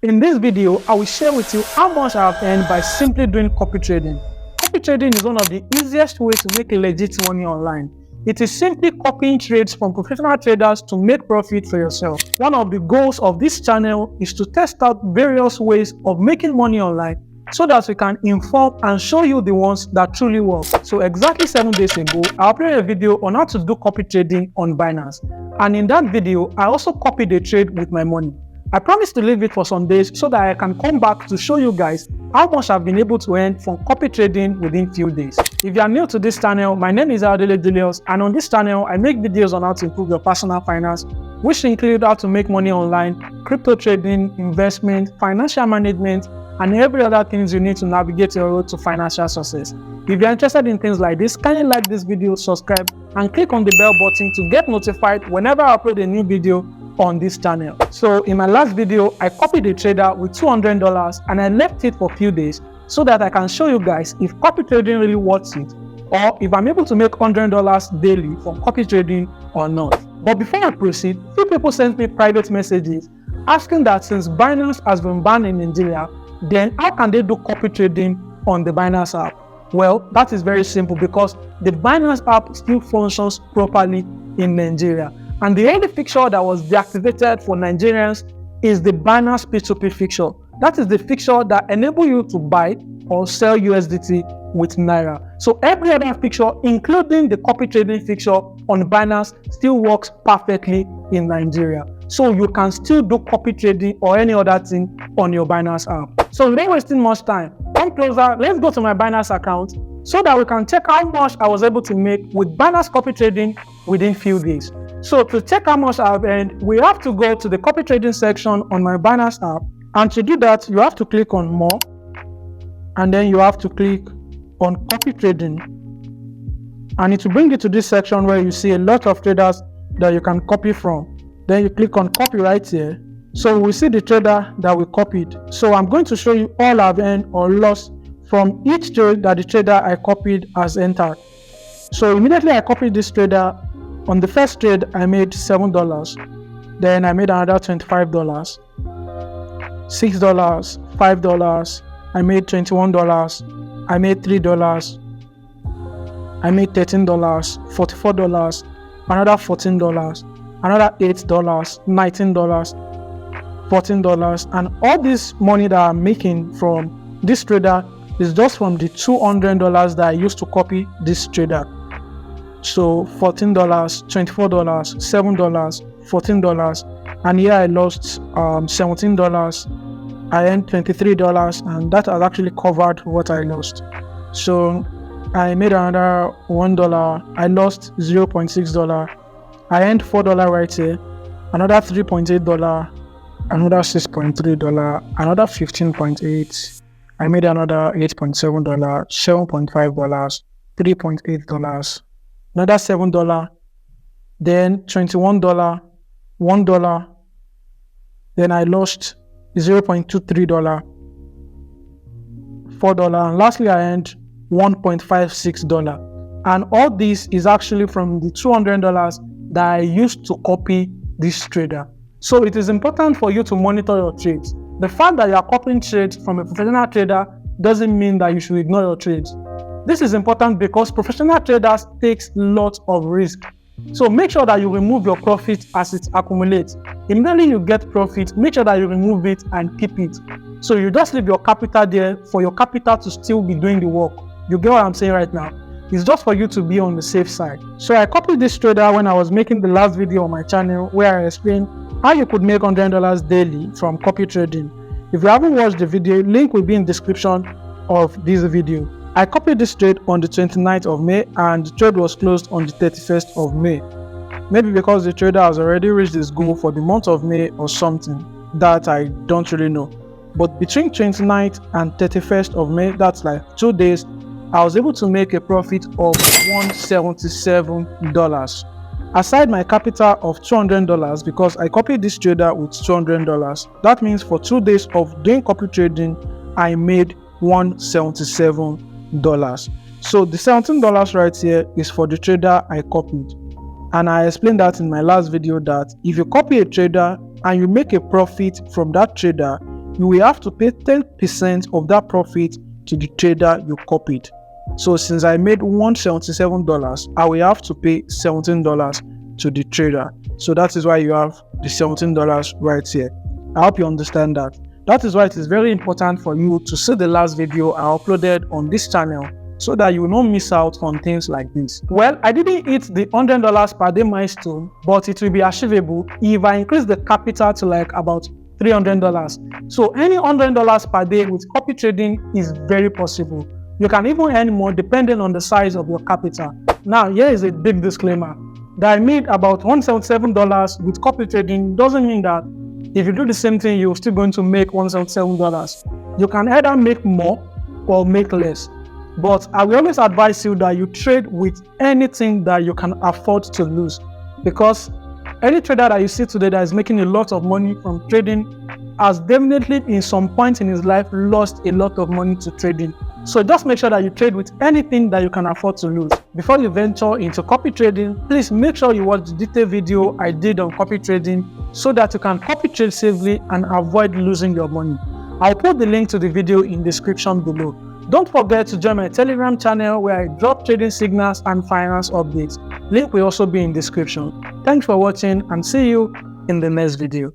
In this video, I will share with you how much I have earned by simply doing copy trading. Copy trading is one of the easiest ways to make legit money online. It is simply copying trades from professional traders to make profit for yourself. One of the goals of this channel is to test out various ways of making money online so that we can inform and show you the ones that truly work. So exactly 7 days ago, I uploaded a video on how to do copy trading on Binance. And in that video, I also copied a trade with my money. I promised to leave it for some days so that I can come back to show you guys how much I've been able to earn from copy trading within few days. If you are new to this channel, my name is Adele Julius, and on this channel, I make videos on how to improve your personal finance, which include how to make money online, crypto trading, investment, financial management, and every other things you need to navigate your road to financial success. If you're interested in things like this, kindly like this video, subscribe, and click on the bell button to get notified whenever I upload a new video on this channel. So in my last video, I copied a trader with $200 and I left it for a few days so that I can show you guys if copy trading really worth it, or if I'm able to make $100 daily from copy trading or not. But before I proceed, few people sent me private messages asking that since Binance has been banned in Nigeria, then how can they do copy trading on the Binance app? Well, that is very simple because the Binance app still functions properly in Nigeria. And the only fixture that was deactivated for Nigerians is the Binance P2P fixture. That is the fixture that enables you to buy or sell USDT with Naira. So every other fixture, including the copy trading fixture on Binance, still works perfectly in Nigeria. So you can still do copy trading or any other thing on your Binance app. So without wasting much time, come closer, let's go to my Binance account so that we can check how much I was able to make with Binance copy trading within few days. So to check how much I've earned, we have to go to the copy trading section on my Binance app. And to do that, you have to click on more. And then you have to click on copy trading. And it will bring you to this section where you see a lot of traders that you can copy from. Then you click on copy right here. So we see the trader that we copied. So I'm going to show you all I've earned or lost from each trade that the trader I copied has entered. So immediately I copied this trader. On the first trade, I made $7. Then I made another $25, $6, $5. I made $21. I made $3. I made $13, $44, another $14, another $8, $19, $14. And all this money that I'm making from this trader is just from the $200 that I used to copy this trader. So $14, $24, $7, $14, and here I lost $17. I earned $23, and that has actually covered what I lost. So I made another $1. I lost $0.6. I earned $4 right here, another $3.8, another $6.3, another $15.8. I made another $8.7, $7.5, $3.8. Another $7, then $21, $1, then I lost $0.23, $4, and lastly I earned $1.56. And all this is actually from the $200 that I used to copy this trader. So it is important for you to monitor your trades. The fact that you are copying trades from a professional trader doesn't mean that you should ignore your trades. This is important because professional traders take lots of risk. So make sure that you remove your profit as it accumulates. Immediately you get profit, make sure that you remove it and keep it. So you just leave your capital there for your capital to still be doing the work. You get what I'm saying right now? It's just for you to be on the safe side. So I copied this trader when I was making the last video on my channel where I explained how you could make $100 daily from copy trading. If you haven't watched the video, link will be in the description of this video. I copied this trade on the 29th of May and the trade was closed on the 31st of May. Maybe because the trader has already reached his goal for the month of May or something, that I don't really know. But between 29th and 31st of May, that's like 2 days, I was able to make a profit of $177. Aside my capital of $200 because I copied this trader with $200. That means for 2 days of doing copy trading, I made $177. So the $17 right here is for the trader I copied. And I explained that in my last video that if you copy a trader and you make a profit from that trader, you will have to pay 10% of that profit to the trader you copied. So since I made $177, I will have to pay $17 to the trader. So that is why you have the $17 right here. I hope you understand that. That is why it is very important for you to see the last video I uploaded on this channel so that you will not miss out on things like this. Well, I didn't hit the $100 per day milestone, but it will be achievable if I increase the capital to like about $300. So any $100 per day with copy trading is very possible. You can even earn more depending on the size of your capital. Now, here is a big disclaimer. That I made about $177 with copy trading doesn't mean that if you do the same thing, you're still going to make $177. You can either make more or make less. But I will always advise you that you trade with anything that you can afford to lose. Because any trader that you see today that is making a lot of money from trading has definitely in some point in his life lost a lot of money to trading. So just make sure that you trade with anything that you can afford to lose. Before you venture into copy trading, please make sure you watch the detailed video I did on copy trading so that you can copy trade safely and avoid losing your money. I'll put the link to the video in the description below. Don't forget to join my Telegram channel where I drop trading signals and finance updates. Link will also be in the description. Thanks for watching and see you in the next video.